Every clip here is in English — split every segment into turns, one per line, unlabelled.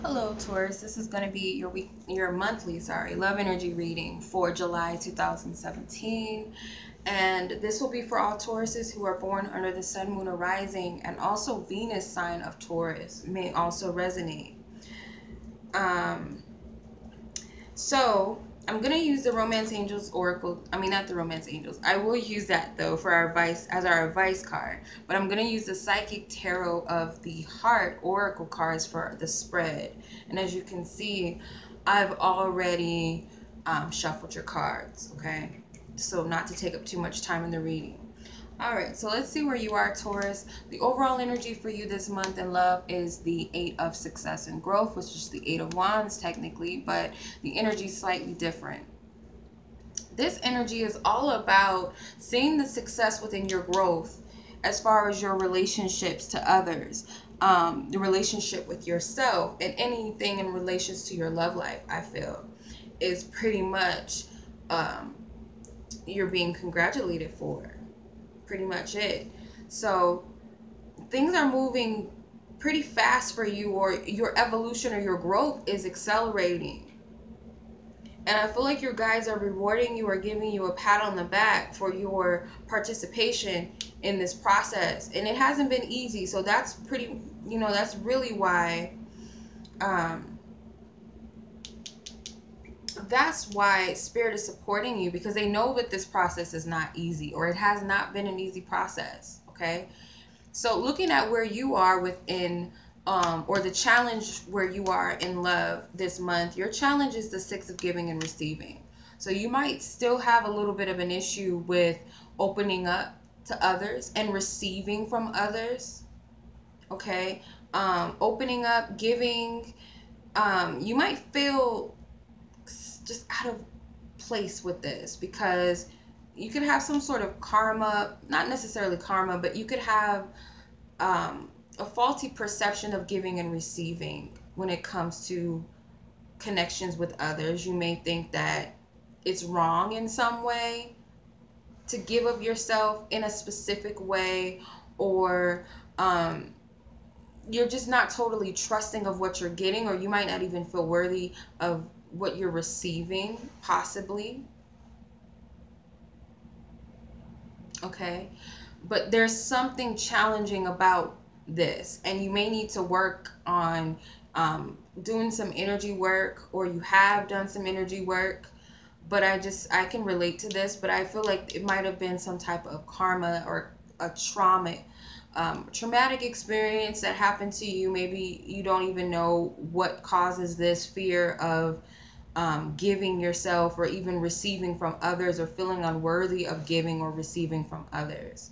Hello, Taurus. This is going to be your monthly, love energy reading for July 2017. And this will be for all Tauruses who are born under the Sun, Moon, or Rising, and also Venus sign of Taurus may also resonate. So I'm going to use the Romance Angels Oracle. I mean, not the Romance Angels. I will use that, though, for our advice, as our advice card. But I'm going to use the Psychic Tarot of the Heart Oracle cards for the spread. And as you can see, I've already shuffled your cards, okay? So not to take up too much time in the reading. All right, so let's see where you are, Taurus. The overall energy for you this month in love is the 8 of Success and Growth, which is the 8 of Wands technically, but the energy is slightly different. This energy is all about seeing the success within your growth as far as your relationships to others, the relationship with yourself, and anything in relations to your love life, I feel, is pretty much you're being congratulated for. Pretty much it. So things are moving pretty fast for you, or your evolution or your growth is accelerating. And I feel like your guides are rewarding you or giving you a pat on the back for your participation in this process. And it hasn't been easy. So that's pretty, that's really why Spirit is supporting you, because they know that this process is not easy, or it has not been an easy process. Okay, so looking at where you are within or the challenge where you are in love this month, your challenge is the 6 of Giving and Receiving. So you might still have a little bit of an issue with opening up to others and receiving from others. Okay, opening up, giving, you might feel just out of place with this, because you could have some sort of karma, not necessarily karma, but you could have a faulty perception of giving and receiving when it comes to connections with others. You may think that it's wrong in some way to give of yourself in a specific way, or you're just not totally trusting of what you're getting, or you might not even feel worthy of what you're receiving, possibly. Okay, but there's something challenging about this, and you may need to work on doing some energy work, or you have done some energy work. But I can relate to this, but I feel like it might have been some type of karma or a traumatic experience that happened to you. Maybe you don't even know what causes this fear of giving yourself, or even receiving from others, or feeling unworthy of giving or receiving from others.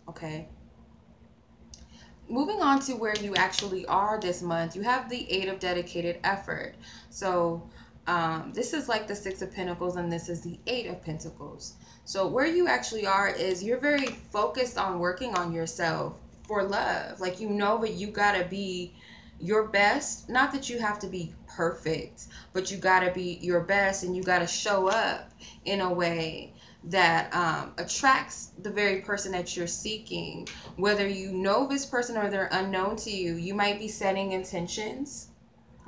Okay, moving on to where you actually are this month, you have the 8 of Dedicated Effort. So this is like the 6 of Pentacles, and this is the 8 of Pentacles. So where you actually are is you're very focused on working on yourself for love. Like, that you gotta be your best. Not that you have to be perfect, but you gotta be your best, and you gotta show up in a way that attracts the very person that you're seeking. Whether you know this person or they're unknown to you, you might be setting intentions,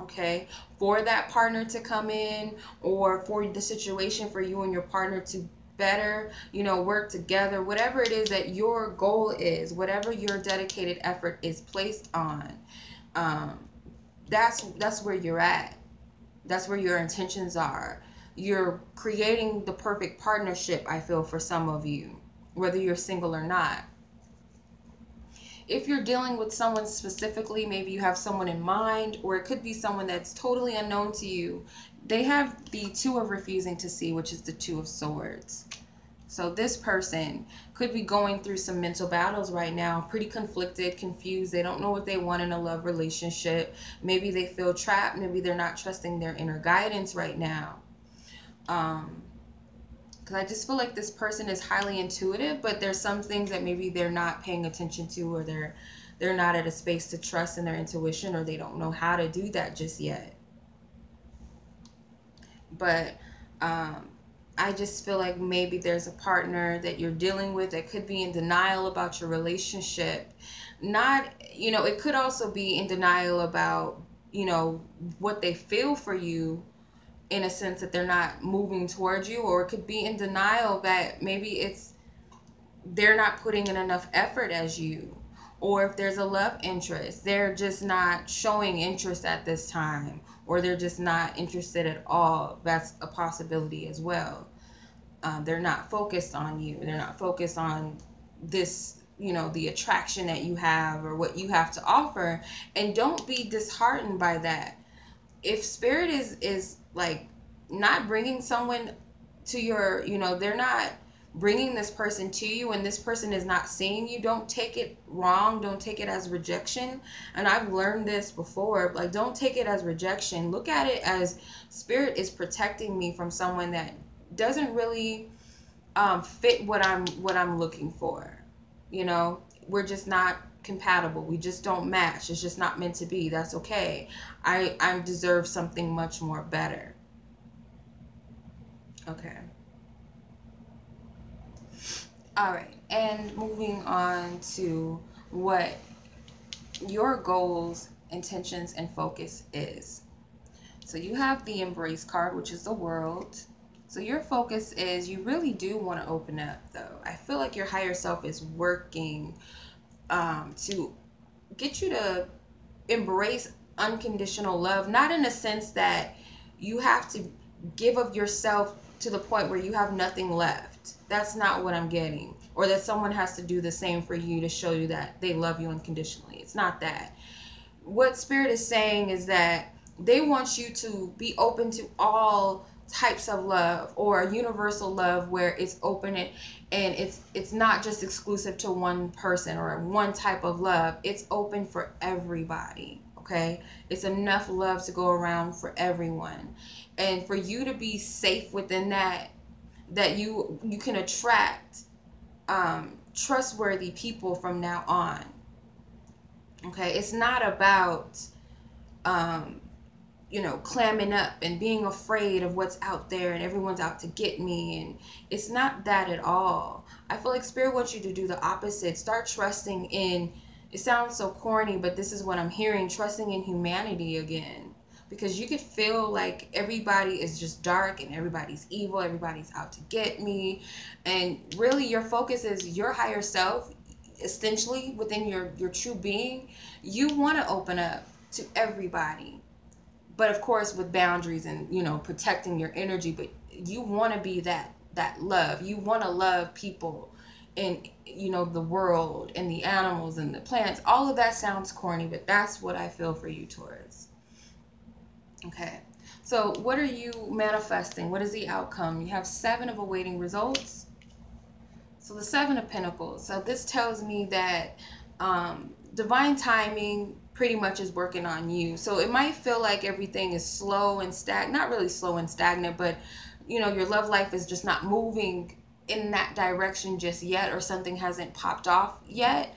okay, for that partner to come in, or for the situation for you and your partner to better, work together. Whatever it is that your goal is, whatever your dedicated effort is placed on, that's where you're at. That's where your intentions are. You're creating the perfect partnership, I feel, for some of you, whether you're single or not. If you're dealing with someone specifically, maybe you have someone in mind, or it could be someone that's totally unknown to you. They have the 2 of Refusing to See, which is the 2 of Swords. So this person could be going through some mental battles right now, pretty conflicted, confused. They don't know what they want in a love relationship. Maybe they feel trapped. Maybe they're not trusting their inner guidance right now. Because I just feel like this person is highly intuitive, but there's some things that maybe they're not paying attention to, or they're not at a space to trust in their intuition, or they don't know how to do that just yet. But I just feel like maybe there's a partner that you're dealing with that could be in denial about your relationship. Not, it could also be in denial about you know, what they feel for you, in a sense that they're not moving towards you, or it could be in denial that maybe it's they're not putting in enough effort as you, or if there's a love interest, they're just not showing interest at this time, or they're just not interested at all. That's a possibility as well. They're not focused on you, they're not focused on this, you know, the attraction that you have or what you have to offer. And don't be disheartened by that. If spirit is like not bringing someone to your, you know, they're not bringing this person to you and this person is not seeing you, don't take it wrong, don't take it as rejection. And I've learned this before, like, don't take it as rejection. Look at it as spirit is protecting me from someone that doesn't really fit what I'm looking for. You know, we're just not compatible, we just don't match, it's just not meant to be. That's okay. I deserve something much more better. Okay. All right, and moving on to what your goals, intentions, and focus is. So you have the Embrace card, which is the World. So your focus is, you really do want to open up, though. I feel like your higher self is working to get you to embrace unconditional love. Not in a sense that you have to give of yourself to the point where you have nothing left. That's not what I'm getting. Or that someone has to do the same for you to show you that they love you unconditionally. It's not that. What Spirit is saying is that they want you to be open to all types of love, or a universal love where it's open and it's not just exclusive to one person or one type of love. It's open for everybody. Okay, it's enough love to go around for everyone, and for you to be safe within that you can attract trustworthy people from now on. Okay, it's not about you know, clamming up and being afraid of what's out there and everyone's out to get me. And it's not that at all. I feel like Spirit wants you to do the opposite. Start trusting in, it sounds so corny, but this is what I'm hearing, trusting in humanity again. Because you could feel like everybody is just dark and everybody's evil, everybody's out to get me. And really your focus is your higher self, essentially within your true being. You want to open up to everybody. But of course with boundaries and, you know, protecting your energy. But you want to be that love. You want to love people and, you know, the world and the animals and the plants. All of that sounds corny, but that's what I feel for you, Taurus. Okay. So what are you manifesting? What is the outcome? You have 7 of awaiting results. So the 7 of Pentacles. So this tells me that divine timing pretty much is working on you. So it might feel like everything is slow and not really slow and stagnant, but you know, your love life is just not moving in that direction just yet, or something hasn't popped off yet.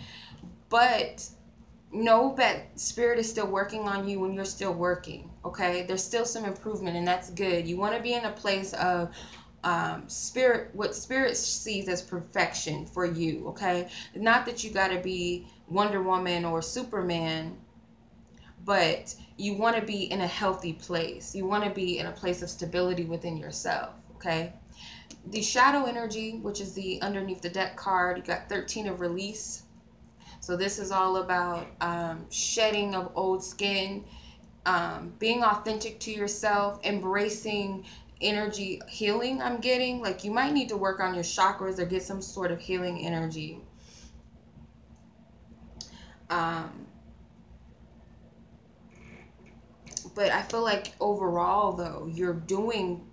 But know that Spirit is still working on you when you're still working. Okay, there's still some improvement, and that's good. You want to be in a place of Spirit, what Spirit sees as perfection for you. Okay, not that you got to be Wonder Woman or Superman, but you want to be in a healthy place. You want to be in a place of stability within yourself. Okay, the shadow energy, which is the underneath the deck card, you got 13 of release. So this is all about shedding of old skin, being authentic to yourself, embracing energy healing. I'm getting like you might need to work on your chakras or get some sort of healing energy. But I feel like overall, though, you're doing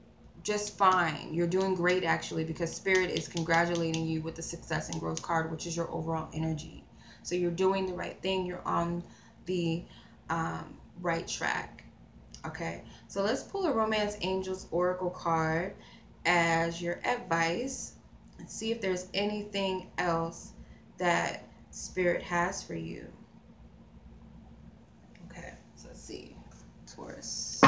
just fine. You're doing great, actually, because Spirit is congratulating you with the success and growth card, which is your overall energy. So you're doing the right thing. You're on the right track. Okay, so let's pull a Romance Angels Oracle card as your advice and see if there's anything else that Spirit has for you. Okay, so let's see. Taurus.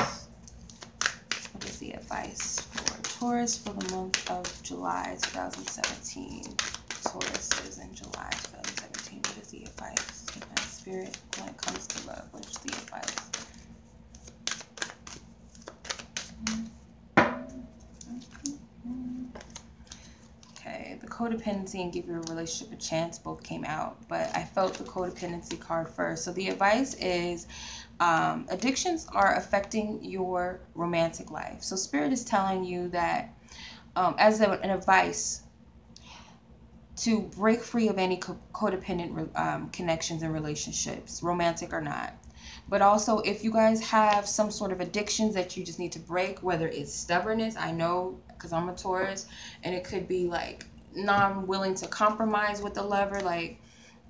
What is the advice for Taurus for the month of July 2017? Taurus is in July 2017. What is the advice given Spirit when it comes to love? What is the advice? codependency and give your relationship a chance both came out, but I felt the codependency card first. So the advice is addictions are affecting your romantic life. So Spirit is telling you that as an advice to break free of any codependent connections and relationships, romantic or not. But also, if you guys have some sort of addictions that you just need to break, whether it's stubbornness, I know because I'm a Taurus, and it could be like non-willing to compromise with the lover, like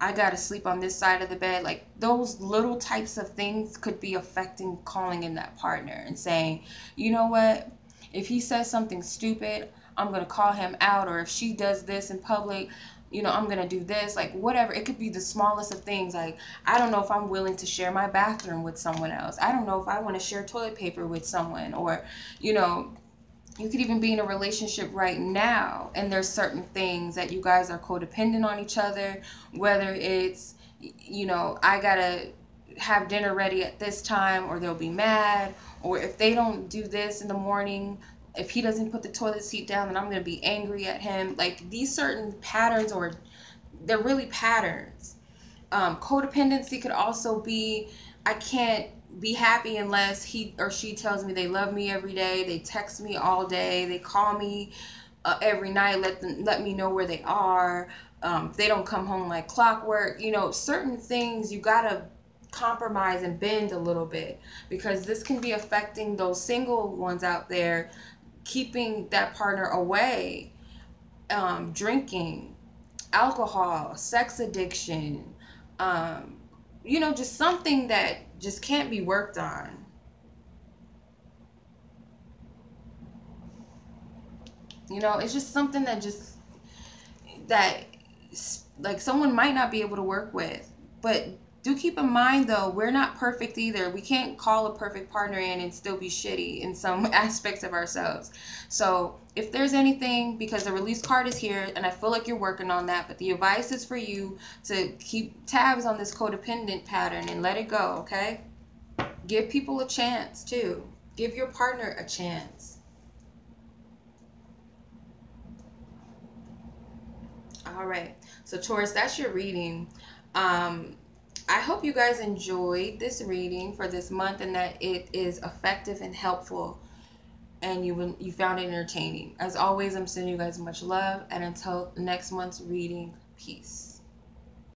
I gotta sleep on this side of the bed, like those little types of things could be affecting calling in that partner and saying, you know what, if he says something stupid, I'm gonna call him out, or if she does this in public, you know, I'm gonna do this, like whatever. It could be the smallest of things, like I don't know if I'm willing to share my bathroom with someone else. I don't know if I want to share toilet paper with someone, or you know, you could even be in a relationship right now and there's certain things that you guys are codependent on each other, whether it's, you know, I gotta have dinner ready at this time or they'll be mad, or if they don't do this in the morning, if he doesn't put the toilet seat down, then I'm going to be angry at him. Like these certain patterns, or they're really patterns. Codependency could also be, I can't be happy unless he or she tells me they love me every day. They text me all day. They call me every night. Let me know where they are. If they don't come home like clockwork, you know, certain things you got to compromise and bend a little bit, because this can be affecting those single ones out there, keeping that partner away. Drinking, alcohol, sex addiction, you know, just something that just can't be worked on. You know, it's just something that like someone might not be able to work with. But do keep in mind though, we're not perfect either. We can't call a perfect partner in and still be shitty in some aspects of ourselves. So if there's anything, because the release card is here and I feel like you're working on that, but the advice is for you to keep tabs on this codependent pattern and let it go, okay? Give people a chance too. Give your partner a chance. All right, so Taurus, that's your reading. I hope you guys enjoyed this reading for this month and that it is effective and helpful and you found it entertaining. As always, I'm sending you guys much love, and until next month's reading, peace.